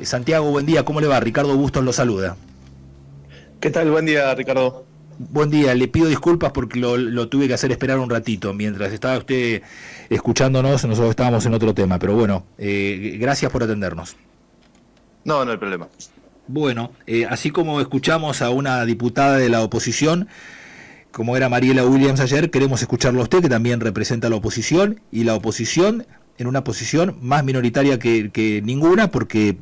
Santiago, buen día, ¿cómo le va? Ricardo Bustos lo saluda. ¿Qué tal? Buen día, Ricardo. Buen día, le pido disculpas porque lo tuve que hacer esperar un ratito. Mientras estaba usted escuchándonos, nosotros estábamos en otro tema, pero bueno, gracias por atendernos. No, no hay problema. Bueno, así como escuchamos a una diputada de la oposición, como era Mariela Williams ayer, queremos escucharlo a usted, que también representa a la oposición, y la oposición en una posición más minoritaria que ninguna, porque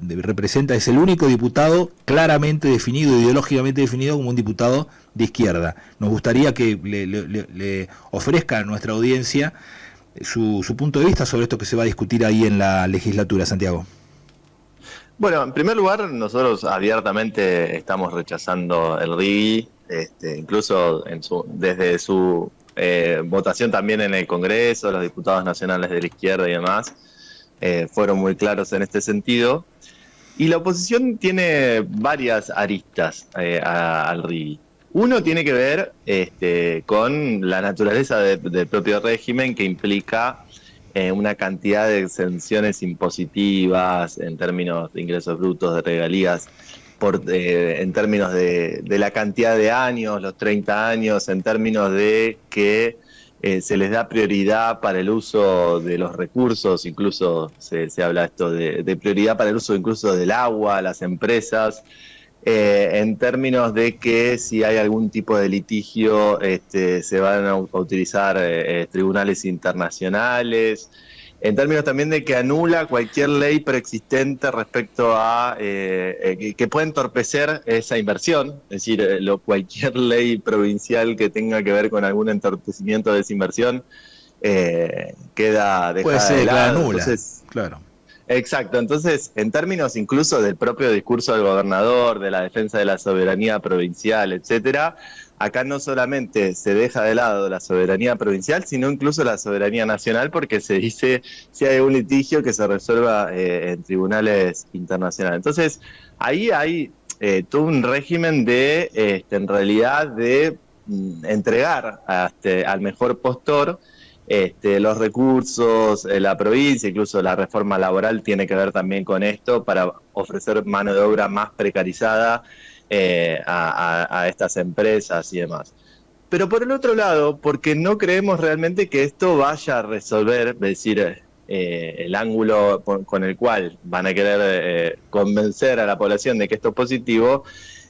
es el único diputado claramente definido, ideológicamente definido como un diputado de izquierda. Nos gustaría que le ofrezca a nuestra audiencia su punto de vista sobre esto que se va a discutir ahí en la legislatura, Santiago. Bueno, en primer lugar, nosotros abiertamente estamos rechazando el RIGI, incluso desde su votación también en el Congreso, los diputados nacionales de la izquierda y demás fueron muy claros en este sentido. Y la oposición tiene varias aristas al RIGI. Uno tiene que ver con la naturaleza del propio régimen, que implica una cantidad de exenciones impositivas en términos de ingresos brutos, de regalías, en términos de la cantidad de años, los 30 años, en términos de que se les da prioridad para el uso de los recursos, incluso se habla esto de prioridad para el uso incluso del agua, las empresas, en términos de que si hay algún tipo de litigio se van a utilizar tribunales internacionales, en términos también de que anula cualquier ley preexistente respecto a que pueda entorpecer esa inversión, es decir, cualquier ley provincial que tenga que ver con algún entorpecimiento de esa inversión queda Puede dejada ser de declarada lado. nula, Entonces, claro. exacto, entonces en términos incluso del propio discurso del gobernador, de la defensa de la soberanía provincial, etcétera, acá no solamente se deja de lado la soberanía provincial, sino incluso la soberanía nacional, porque se dice si hay un litigio que se resuelva en tribunales internacionales. Entonces ahí hay todo un régimen de, en realidad, de entregar al mejor postor los recursos, la provincia, incluso la reforma laboral tiene que ver también con esto, para ofrecer mano de obra más precarizada a estas empresas y demás. Pero por el otro lado, porque no creemos realmente que esto vaya a resolver, es decir, el ángulo con el cual van a querer convencer a la población de que esto es positivo,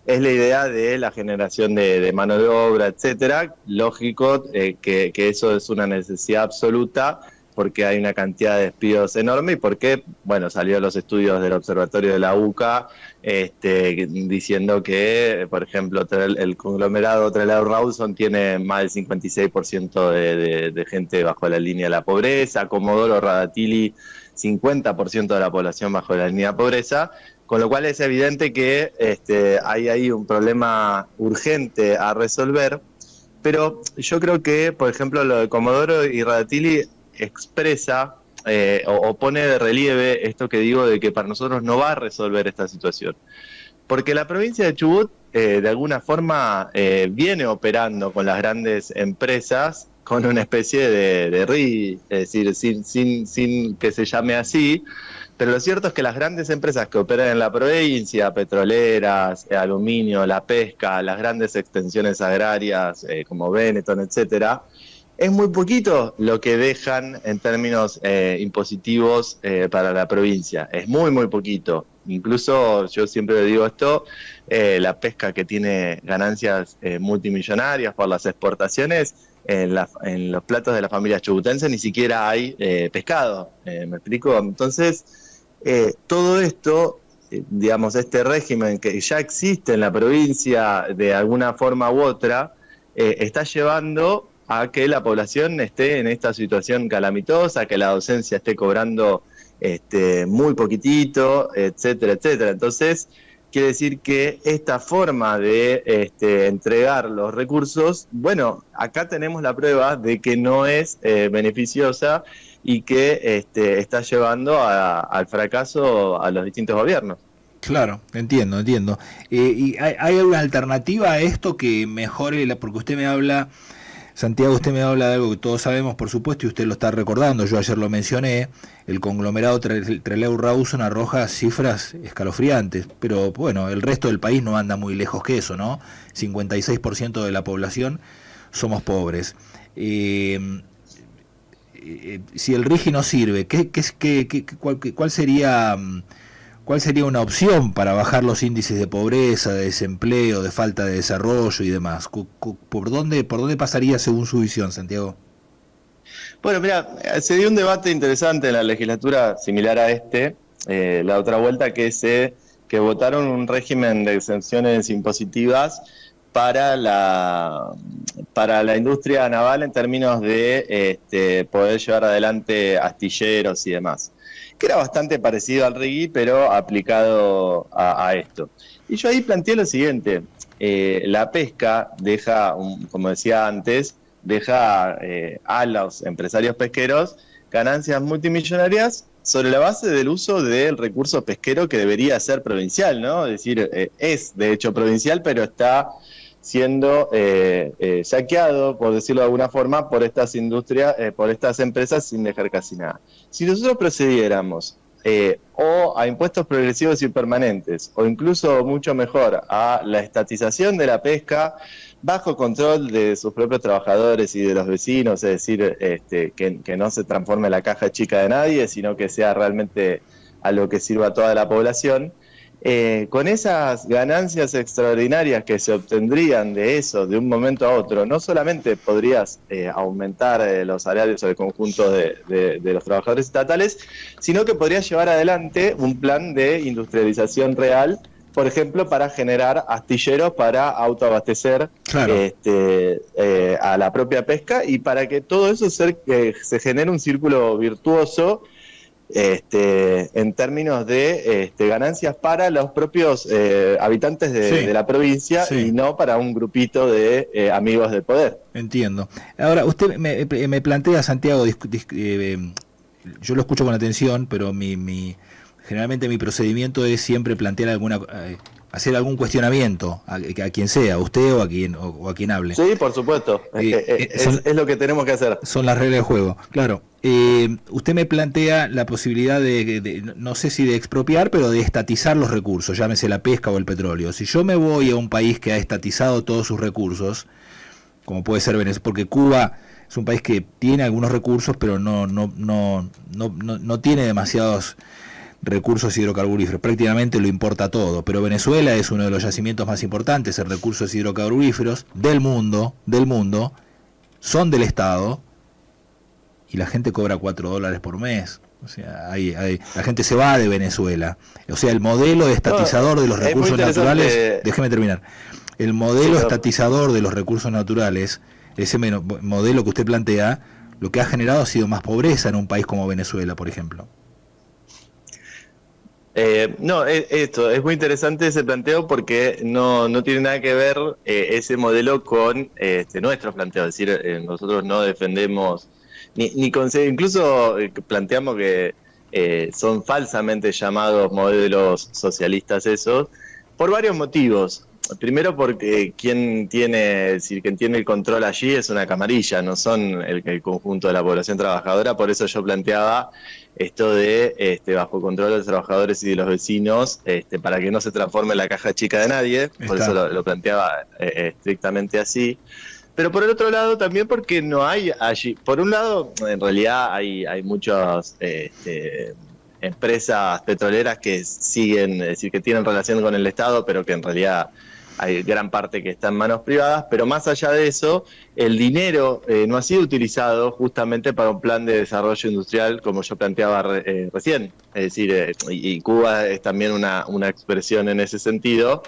es la idea de la generación de mano de obra, etcétera. Lógico que eso es una necesidad absoluta, porque hay una cantidad de despidos enorme y porque, bueno, salió los estudios del observatorio de la UCA diciendo que, por ejemplo, el conglomerado Trelleborg Rawson tiene más del 56% de gente bajo la línea de la pobreza, Comodoro Radatili 50% de la población bajo la línea de pobreza, con lo cual es evidente que hay ahí un problema urgente a resolver. Pero yo creo que, por ejemplo, lo de Comodoro y Radatili expresa o pone de relieve esto que digo, de que para nosotros no va a resolver esta situación. Porque la provincia de Chubut, de alguna forma, viene operando con las grandes empresas con una especie de RI, es decir, sin que se llame así. Pero lo cierto es que las grandes empresas que operan en la provincia, petroleras, aluminio, la pesca, las grandes extensiones agrarias como Benetton, etcétera, es muy poquito lo que dejan en términos impositivos para la provincia. Es muy, muy poquito. Incluso, yo siempre le digo esto, la pesca, que tiene ganancias multimillonarias por las exportaciones, en los platos de la familia chubutense ni siquiera hay pescado. ¿Me explico? Entonces, todo esto, digamos, este régimen que ya existe en la provincia de alguna forma u otra, está llevando a que la población esté en esta situación calamitosa, que la docencia esté cobrando muy poquitito, etcétera, etcétera. Entonces, quiere decir que esta forma de entregar los recursos, bueno, acá tenemos la prueba de que no es beneficiosa y que está llevando al fracaso a los distintos gobiernos. Claro, ¿Y hay alguna alternativa a esto que mejore? Porque usted me habla Santiago, usted me habla de algo que todos sabemos, por supuesto, y usted lo está recordando, yo ayer lo mencioné, el conglomerado Trelew-Rawson arroja cifras escalofriantes, pero bueno, el resto del país no anda muy lejos que eso, ¿no? 56% de la población somos pobres. Si el RIGI no sirve, ¿cuál sería una opción para bajar los índices de pobreza, de desempleo, de falta de desarrollo y demás? ¿Por dónde pasaría según su visión, Santiago? Bueno, mira, se dio un debate interesante en la legislatura similar a la otra vuelta, que votaron un régimen de exenciones impositivas para la industria naval en términos de poder llevar adelante astilleros y demás, que era bastante parecido al RIGI, pero aplicado a esto. Y yo ahí planteé lo siguiente: la pesca como decía antes, deja a los empresarios pesqueros ganancias multimillonarias sobre la base del uso del recurso pesquero, que debería ser provincial, ¿no? Es decir, es de hecho provincial, pero está siendo saqueado, por decirlo de alguna forma, por estas industrias, por estas empresas, sin dejar casi nada. Si nosotros procediéramos o a impuestos progresivos y permanentes, o incluso mucho mejor a la estatización de la pesca bajo control de sus propios trabajadores y de los vecinos, es decir, que no se transforme la caja chica de nadie, sino que sea realmente a lo que sirva a toda la población, con esas ganancias extraordinarias que se obtendrían de eso de un momento a otro, no solamente podrías aumentar los salarios del conjunto de los trabajadores estatales, sino que podrías llevar adelante un plan de industrialización real, por ejemplo, para generar astilleros para autoabastecer, claro, a la propia pesca, y para que todo eso se genere un círculo virtuoso en términos de ganancias para los propios habitantes de la provincia, y no para un grupito de amigos del poder. Entiendo. Ahora, usted me plantea, Santiago, yo lo escucho con atención, pero generalmente mi procedimiento es siempre plantear hacer algún cuestionamiento a quien sea, usted o a quien hable. Sí, por supuesto. Es lo que tenemos que hacer. Son las reglas del juego, claro. Usted me plantea la posibilidad no sé si de expropiar, pero de estatizar los recursos, llámese la pesca o el petróleo. Si yo me voy a un país que ha estatizado todos sus recursos, como puede ser Venezuela, porque Cuba es un país que tiene algunos recursos, pero no tiene demasiados recursos hidrocarburíferos, prácticamente lo importa todo, pero Venezuela es uno de los yacimientos más importantes en recursos hidrocarburíferos del mundo, son del Estado, y la gente cobra $4 por mes. O sea, la gente se va de Venezuela. O sea, el modelo estatizador de los recursos naturales, déjeme terminar, el modelo estatizador de los recursos naturales, ese modelo que usted plantea, lo que ha generado ha sido más pobreza en un país como Venezuela, por ejemplo. Esto es muy interesante ese planteo, porque no tiene nada que ver ese modelo con nuestro planteo. Es decir, nosotros no defendemos incluso planteamos que son falsamente llamados modelos socialistas esos, por varios motivos. Primero, porque quien tiene el control allí es una camarilla, no son el conjunto de la población trabajadora. Por eso yo planteaba esto de bajo control de los trabajadores y de los vecinos, para que no se transforme en la caja chica de nadie. Por eso lo planteaba estrictamente así. Pero por el otro lado también porque no hay allí, por un lado en realidad hay muchas empresas petroleras que siguen, es decir, que tienen relación con el Estado, pero que en realidad hay gran parte que está en manos privadas. Pero más allá de eso, el dinero no ha sido utilizado justamente para un plan de desarrollo industrial, como yo planteaba recién. Es decir, y Cuba es también una expresión en ese sentido.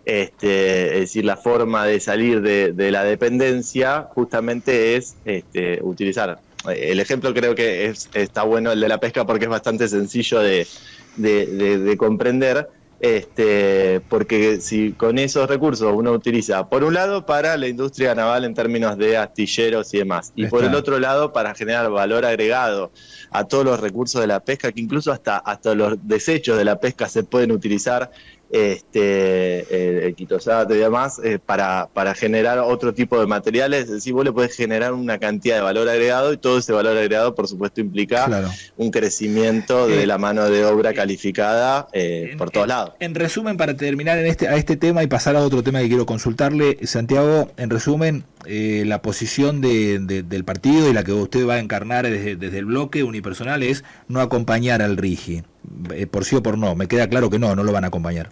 Es decir, la forma de salir de la dependencia justamente es utilizar. El ejemplo creo que está bueno, el de la pesca, porque es bastante sencillo de comprender. Porque si con esos recursos uno utiliza, por un lado, para la industria naval en términos de astilleros y demás, y por el otro lado para generar valor agregado a todos los recursos de la pesca, que incluso hasta los desechos de la pesca se pueden utilizar el quitosato y demás, para generar otro tipo de materiales. Es decir, vos le podés generar una cantidad de valor agregado y todo ese valor agregado, por supuesto, implica un crecimiento de la mano de obra calificada por todos lados. En resumen, para terminar a este tema y pasar a otro tema que quiero consultarle, Santiago, en resumen, la posición del partido y la que usted va a encarnar desde el bloque unipersonal es no acompañar al RIGI. Por sí o por no, me queda claro que no lo van a acompañar.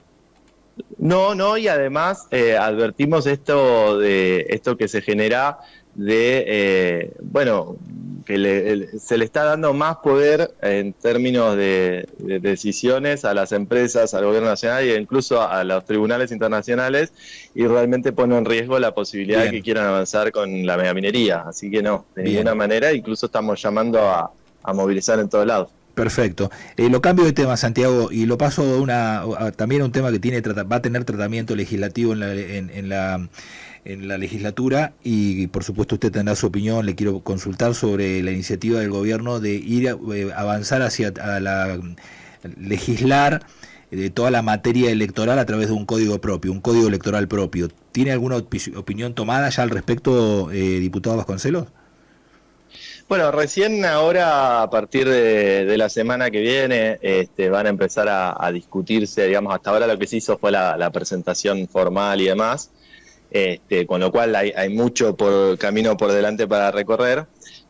No, y además advertimos esto que se genera que se le está dando más poder en términos de decisiones a las empresas, al gobierno nacional e incluso a los tribunales internacionales, y realmente pone en riesgo la posibilidad de que quieran avanzar con la megaminería. Así que no, de ninguna manera, incluso estamos llamando a movilizar en todos lados. Perfecto. Lo cambio de tema, Santiago, y lo paso también a un tema que va a tener tratamiento legislativo en la legislatura, y por supuesto usted tendrá su opinión. Le quiero consultar sobre la iniciativa del gobierno de ir avanzar hacia legislar de toda la materia electoral a través de un código propio, un código electoral propio. ¿Tiene alguna opinión tomada ya al respecto, diputado Vasconcelos? Bueno, recién ahora, a partir de la semana que viene, van a empezar a discutirse, digamos, hasta ahora lo que se hizo fue la presentación formal y demás, con lo cual hay mucho camino por delante para recorrer.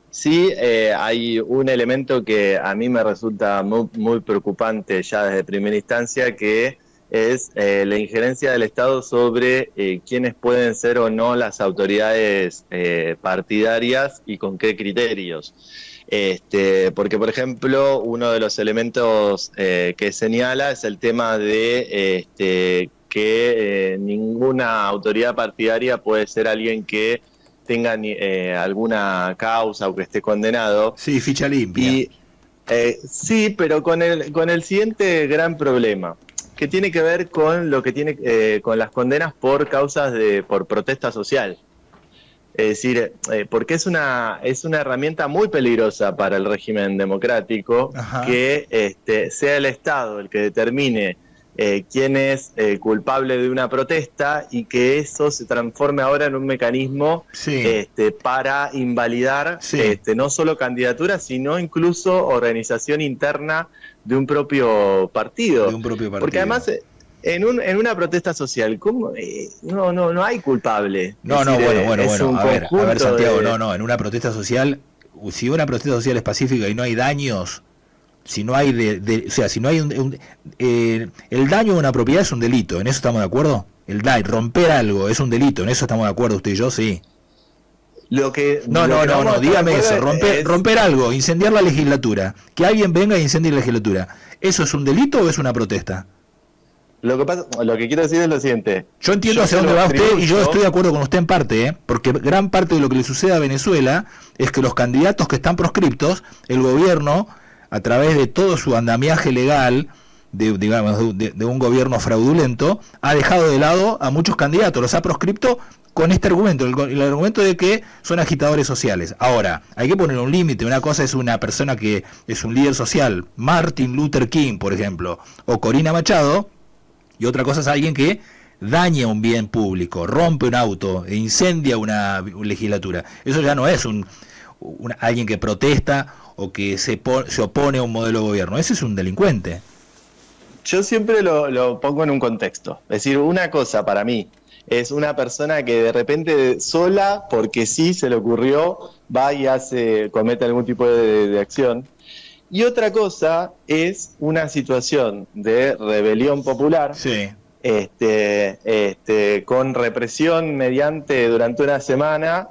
Sí, hay un elemento que a mí me resulta muy, muy preocupante ya desde primera instancia, que es la injerencia del Estado sobre quiénes pueden ser o no las autoridades partidarias y con qué criterios. Porque, por ejemplo, uno de los elementos que señala es el tema de que ninguna autoridad partidaria puede ser alguien que tenga alguna causa o que esté condenado. Sí, ficha limpia. Sí, pero con el siguiente gran problema, que tiene que ver con lo que tiene con las condenas por causas por protesta social. Es decir, porque es una herramienta muy peligrosa para el régimen democrático. Ajá. Que sea el Estado el que determine quién es culpable de una protesta, y que eso se transforme ahora en un mecanismo para invalidar no solo candidaturas, sino incluso organización interna de un propio partido. Porque además, en una protesta social, ¿cómo? No hay culpable. Bueno. A ver, Santiago, en una protesta social, si una protesta social es pacífica y no hay daños, si no hay si no hay el daño a una propiedad es un delito, ¿en eso estamos de acuerdo? Romper algo es un delito, ¿en eso estamos de acuerdo usted y yo? Sí. Dígame eso, romper algo, incendiar la legislatura, que alguien venga e incendie la legislatura, ¿eso es un delito o es una protesta? Lo que quiero decir es lo siguiente. Yo entiendo hacia dónde va usted, y yo estoy de acuerdo con usted en parte, porque gran parte de lo que le sucede a Venezuela es que los candidatos que están proscriptos, el gobierno, a través de todo su andamiaje legal, de un gobierno fraudulento, ha dejado de lado a muchos candidatos, los ha proscripto con este argumento, el argumento de que son agitadores sociales. Ahora, hay que poner un límite. Una cosa es una persona que es un líder social, Martin Luther King, por ejemplo, o Corina Machado, y otra cosa es alguien que daña un bien público, rompe un auto e incendia una legislatura. Eso ya no es alguien que protesta o que se opone a un modelo de gobierno. Ese es un delincuente. Yo siempre lo pongo en un contexto. Es decir, una cosa para mí es una persona que de repente sola, porque sí se le ocurrió, va y comete algún tipo de acción. Y otra cosa es una situación de rebelión popular, con represión durante una semana,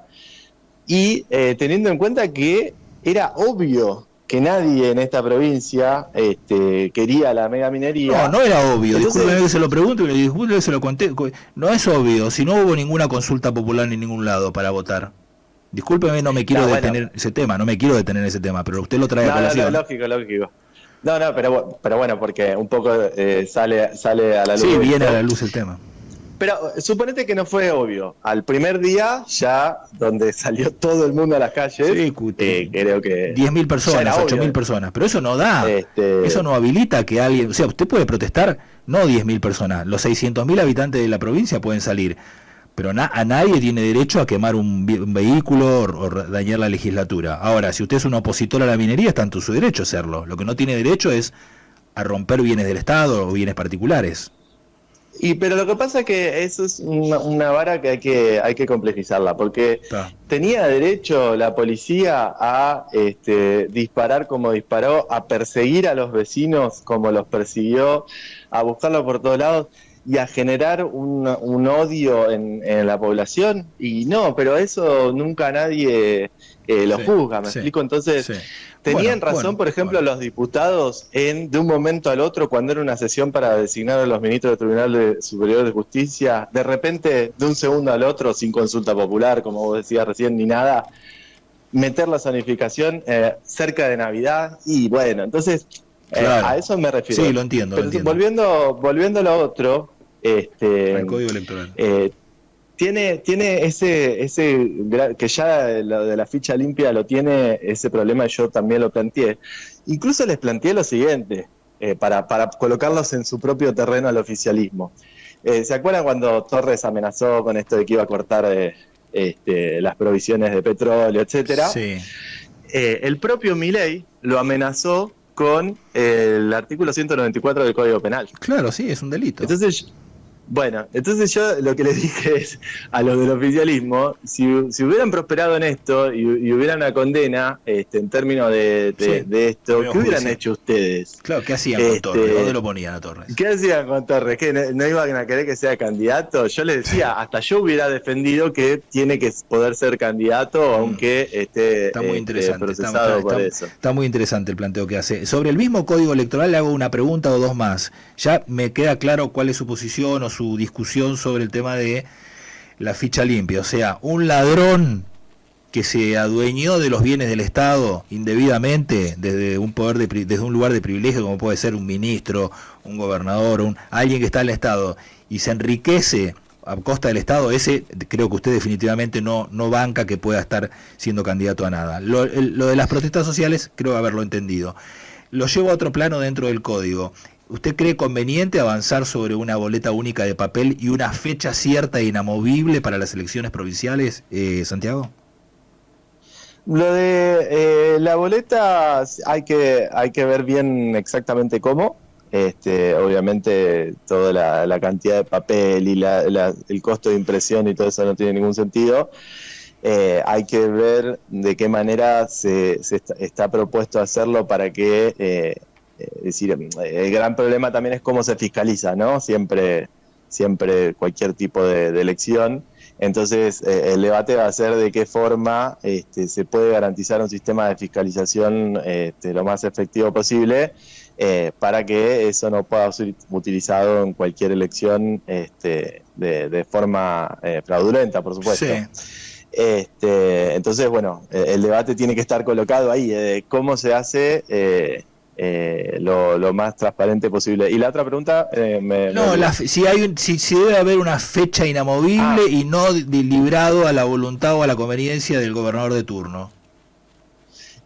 y teniendo en cuenta que era obvio que nadie en esta provincia quería la megaminería. No era obvio. Discúlpeme que se lo pregunto y discúlpeme que se lo conté. No es obvio, si no hubo ninguna consulta popular en ningún lado para votar. Discúlpeme, no me quiero detener ese tema, pero usted lo trae a colación. Lógico. Pero bueno, porque un poco sale a la luz. Sí, viene a la luz el tema. Pero suponete que no fue obvio. Al primer día, ya donde salió todo el mundo a las calles, Sí, creo que 10.000 personas, 8.000 personas, pero eso no da, eso no habilita que alguien, o sea, usted puede protestar, no 10.000 personas, los 600.000 habitantes de la provincia pueden salir, pero a nadie tiene derecho a quemar un vehículo o dañar la legislatura. Ahora, si usted es un opositor a la minería, está en su derecho a hacerlo. Lo que no tiene derecho es a romper bienes del Estado o bienes particulares. Pero lo que pasa es que eso es una vara que hay que complejizarla, porque tenía derecho la policía a disparar como disparó, a perseguir a los vecinos como los persiguió, a buscarlos por todos lados y a generar un odio en la población. Y no, pero eso nunca nadie lo juzga, ¿me explico? Entonces... Tenían razón, por ejemplo, los diputados de un momento al otro, cuando era una sesión para designar a los ministros del Tribunal Superior de Justicia, de repente, de un segundo al otro, sin consulta popular, como vos decías recién, ni nada, meter la zonificación cerca de Navidad. Y bueno, entonces, a eso me refiero. Sí, lo entiendo. Volviendo a lo otro, el Código Electoral. Tiene ese que ya lo de la ficha limpia lo tiene, ese problema, yo también lo planteé. Incluso les planteé lo siguiente, para colocarlos en su propio terreno al oficialismo. ¿Se acuerdan cuando Torres amenazó con esto de que iba a cortar las provisiones de petróleo, etcétera? Sí. El propio Milei lo amenazó con el artículo 194 del Código Penal. Claro, sí, es un delito. Entonces yo lo que les dije es a los del oficialismo, si hubieran prosperado en esto y hubiera una condena en términos de esto, ¿qué hubieran hecho ustedes? Claro, ¿qué hacían con Torres? ¿Dónde lo ponían a Torres? ¿Qué hacían con Torres? ¿Que no iban a querer que sea candidato? Yo les decía, hasta yo hubiera defendido que tiene que poder ser candidato, aunque esté procesado por eso. Está muy interesante el planteo que hace. Sobre el mismo Código Electoral le hago una pregunta o dos más. Ya me queda claro cuál es su posición o su discusión sobre el tema de la ficha limpia, o sea, un ladrón que se adueñó de los bienes del Estado indebidamente desde un desde un lugar de privilegio como puede ser un ministro, un gobernador, alguien que está en el Estado y se enriquece a costa del Estado, ese creo que usted definitivamente no banca que pueda estar siendo candidato a nada. Lo de las protestas sociales creo haberlo entendido. Lo llevo a otro plano dentro del código. ¿Usted cree conveniente avanzar sobre una boleta única de papel y una fecha cierta e inamovible para las elecciones provinciales, Santiago? Lo de la boleta hay que ver bien exactamente cómo. Obviamente toda la cantidad de papel y el costo de impresión y todo eso no tiene ningún sentido. Hay que ver de qué manera se está propuesto hacerlo para que... es decir, el gran problema también es cómo se fiscaliza, ¿no? Siempre cualquier tipo de elección. Entonces, el debate va a ser de qué forma se puede garantizar un sistema de fiscalización lo más efectivo posible para que eso no pueda ser utilizado en cualquier elección de forma fraudulenta, por supuesto. Sí. Entonces, bueno, el debate tiene que estar colocado ahí, de cómo se hace... lo más transparente posible. Y la otra pregunta si debe haber una fecha inamovible y no librado a la voluntad o a la conveniencia del gobernador de turno.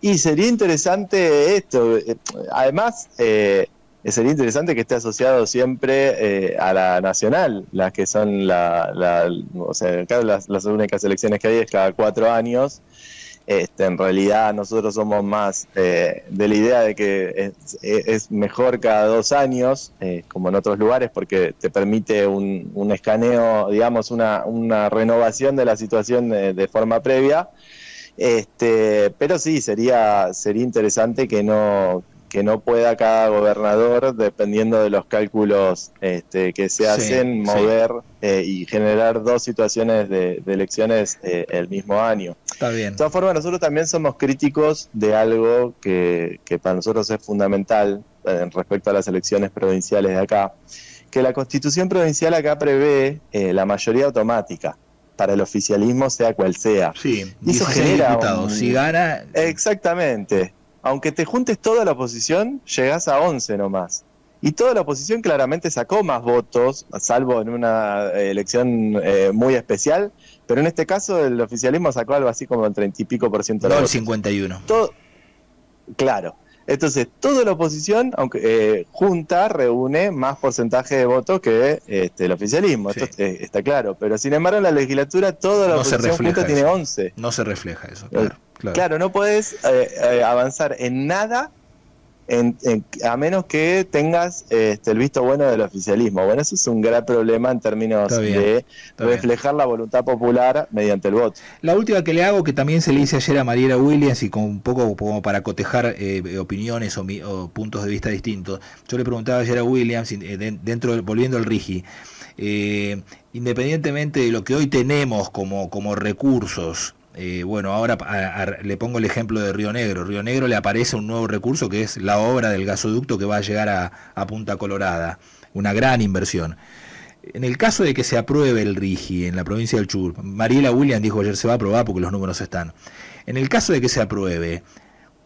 Y sería interesante esto, además sería interesante que esté asociado siempre a la nacional, las que son o sea, las únicas elecciones que hay es cada 4 años. En realidad nosotros somos más de la idea de que es mejor cada 2 años, como en otros lugares, porque te permite un escaneo, digamos, una renovación de la situación de forma previa. Pero sí, sería interesante que no pueda cada gobernador, dependiendo de los cálculos que se hacen, mover y generar 2 situaciones de elecciones el mismo año. Está bien. De todas formas, nosotros también somos críticos de algo que para nosotros es fundamental respecto a las elecciones provinciales de acá, que la Constitución provincial acá prevé la mayoría automática para el oficialismo, sea cual sea. Sí, y eso genera diputados. Si gana... Exactamente. Aunque te juntes toda la oposición, llegás a 11 nomás. y toda la oposición claramente sacó más votos, salvo en una elección muy especial, pero en este caso el oficialismo sacó algo así como el 30 y pico % de los No el votos. 51. Claro. Entonces, toda la oposición, aunque junta, reúne más porcentaje de votos que el oficialismo. Sí. Esto está claro. Pero sin embargo, en la legislatura, toda la No se oposición junta refleja tiene eso. 11. No se refleja eso, claro. Claro, no podés avanzar en nada a menos que tengas el visto bueno del oficialismo. Bueno, eso es un gran problema en términos Está bien, de está bien. reflejar la voluntad popular mediante el voto. La última que le hago, que también se le hice ayer a Mariela Williams, y con un poco como para cotejar opiniones o puntos de vista distintos. Yo le preguntaba ayer a Williams, volviendo al RIGI, independientemente de lo que hoy tenemos como recursos, bueno, ahora le pongo el ejemplo de Río Negro. Río Negro le aparece un nuevo recurso que es la obra del gasoducto que va a llegar a Punta Colorada, una gran inversión. En el caso de que se apruebe el RIGI en la provincia del Chubut, Mariela Williams dijo ayer se va a aprobar porque los números están. En el caso de que se apruebe,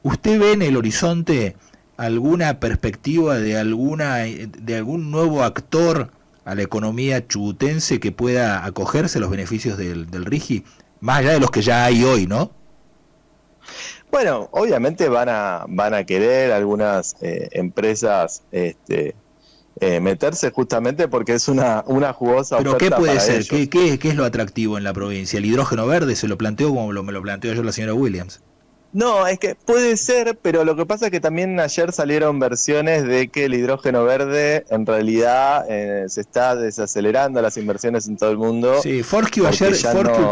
¿usted ve en el horizonte alguna perspectiva de algún nuevo actor a la economía chubutense que pueda acogerse a los beneficios del RIGI? Más allá de los que ya hay hoy, ¿no? Bueno, obviamente van a querer algunas empresas meterse justamente porque es una jugosa ¿Pero oferta. qué puede para ser? ellos. ¿Qué es lo atractivo en la provincia? ¿El hidrógeno verde se lo planteó como me lo planteó ayer la señora Williams? No, es que puede ser, pero lo que pasa es que también ayer salieron versiones de que el hidrógeno verde en realidad se está desacelerando las inversiones en todo el mundo. Sí, Fortescue ayer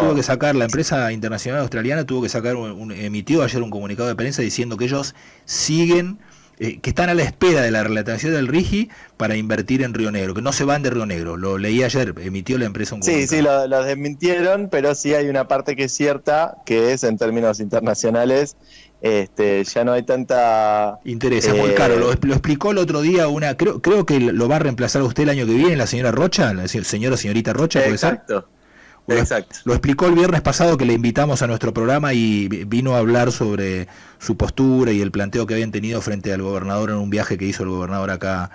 tuvo que sacar, la empresa internacional australiana tuvo que sacar emitió ayer un comunicado de prensa diciendo que ellos siguen, que están a la espera de la relatación del RIGI para invertir en Río Negro, que no se van de Río Negro. Lo leí ayer, emitió la empresa un comunicado. Sí, lo desmintieron, pero sí hay una parte que es cierta, que es en términos internacionales, ya no hay tanta... interés, es muy caro. Lo explicó el otro día creo que lo va a reemplazar a usted el año que viene, la señora Rocha, la señora o señorita Rocha, ¿puede ser? Exacto. Lo explicó el viernes pasado que le invitamos a nuestro programa y vino a hablar sobre su postura y el planteo que habían tenido frente al gobernador en un viaje que hizo el gobernador acá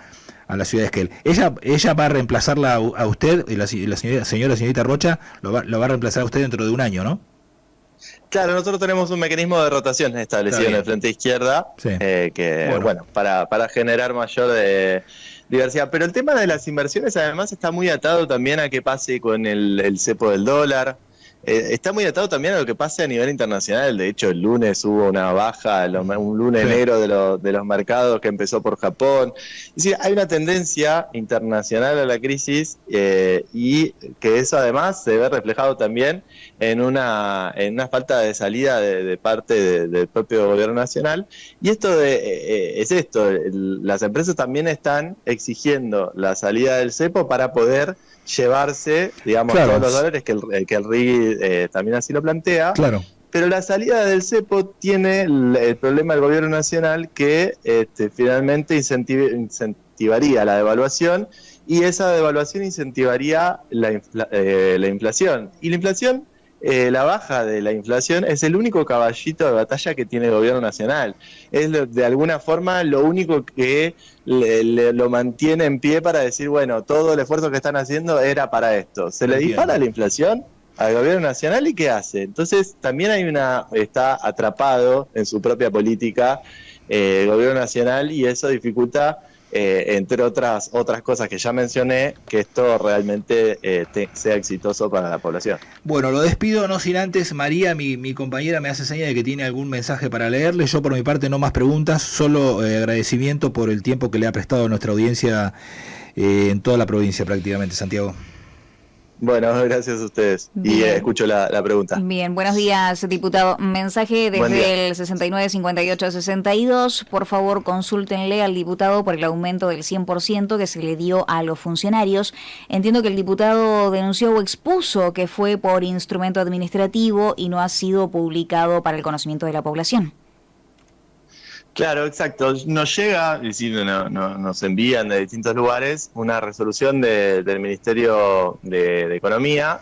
a la ciudad de Esquel. Ella va a reemplazarla a usted, la señorita Rocha, lo va a reemplazar a usted dentro de un año, ¿no? Claro, nosotros tenemos un mecanismo de rotación establecido en el Frente Izquierda, sí. Para generar mayor diversidad. Pero el tema de las inversiones además está muy atado también a qué pase con el cepo del dólar. Está muy atado también a lo que pase a nivel internacional. De hecho, el lunes hubo una baja, un lunes negro de los mercados que empezó por Japón. Es decir, hay una tendencia internacional a la crisis y que eso además se ve reflejado también en una falta de salida de parte del propio gobierno nacional. Y esto las empresas también están exigiendo la salida del cepo para poder llevarse, digamos, todos los dólares que el RIGI también así lo plantea. Claro. Pero la salida del cepo tiene el problema del gobierno nacional que finalmente incentivaría la devaluación y esa devaluación incentivaría la inflación. Y la inflación, la baja de la inflación es el único caballito de batalla que tiene el gobierno nacional. Es de alguna forma lo único que lo mantiene en pie para decir, bueno, todo el esfuerzo que están haciendo era para esto. Se le dispara la inflación al gobierno nacional y ¿qué hace? Entonces también está atrapado en su propia política el gobierno nacional y eso dificulta entre otras cosas que ya mencioné, que esto realmente sea exitoso para la población. Bueno, lo despido, no sin antes, María, mi compañera, me hace señal de que tiene algún mensaje para leerle. Yo por mi parte no más preguntas, solo agradecimiento por el tiempo que le ha prestado a nuestra audiencia en toda la provincia prácticamente, Santiago. Bueno, gracias a ustedes. Bien. Y escucho la pregunta. Bien, buenos días, diputado. Mensaje desde el 695862. Por favor, consúltenle al diputado por el aumento del 100% que se le dio a los funcionarios. Entiendo que el diputado denunció o expuso que fue por instrumento administrativo y no ha sido publicado para el conocimiento de la población. Claro, exacto. Nos llega, es decir, nos envían de distintos lugares una resolución del Ministerio de Economía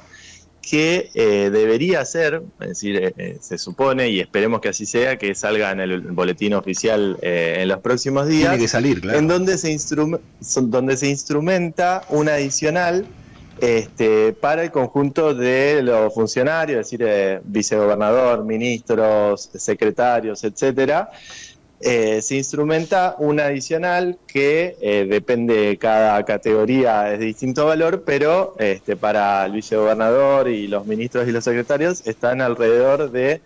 que debería ser, es decir, se supone y esperemos que así sea, que salga en el boletín oficial en los próximos días. Tiene que salir, claro. En donde se instrumenta un adicional para el conjunto de los funcionarios, es decir, vicegobernador, ministros, secretarios, etcétera. Se instrumenta un adicional que depende de cada categoría, es de distinto valor, pero para el vicegobernador y los ministros y los secretarios están alrededor de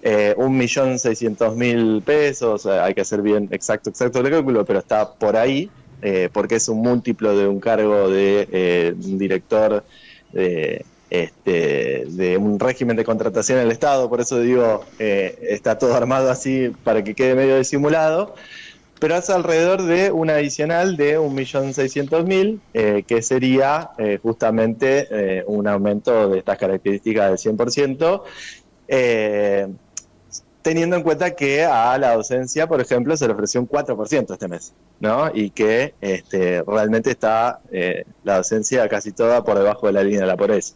1.600.000 pesos. Hay que hacer bien exacto el cálculo, pero está por ahí, porque es un múltiplo de un cargo de un director de un régimen de contratación en el Estado. Por eso digo, está todo armado así para que quede medio disimulado, pero es alrededor de un adicional de 1.600.000, que sería justamente un aumento de estas características del 100%, teniendo en cuenta que a la docencia, por ejemplo, se le ofreció un 4% este mes, ¿no? Y que realmente está la docencia casi toda por debajo de la línea de la pobreza.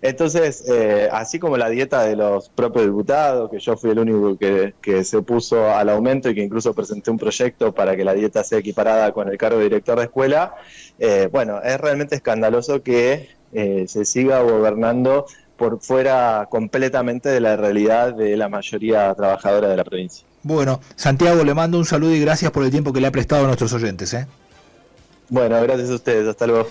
Entonces, así como la dieta de los propios diputados, que yo fui el único que se opuso al aumento y que incluso presenté un proyecto para que la dieta sea equiparada con el cargo de director de escuela, bueno, es realmente escandaloso que se siga gobernando por fuera completamente de la realidad de la mayoría trabajadora de la provincia. Bueno, Santiago, le mando un saludo y gracias por el tiempo que le ha prestado a nuestros oyentes. Bueno, gracias a ustedes, hasta luego.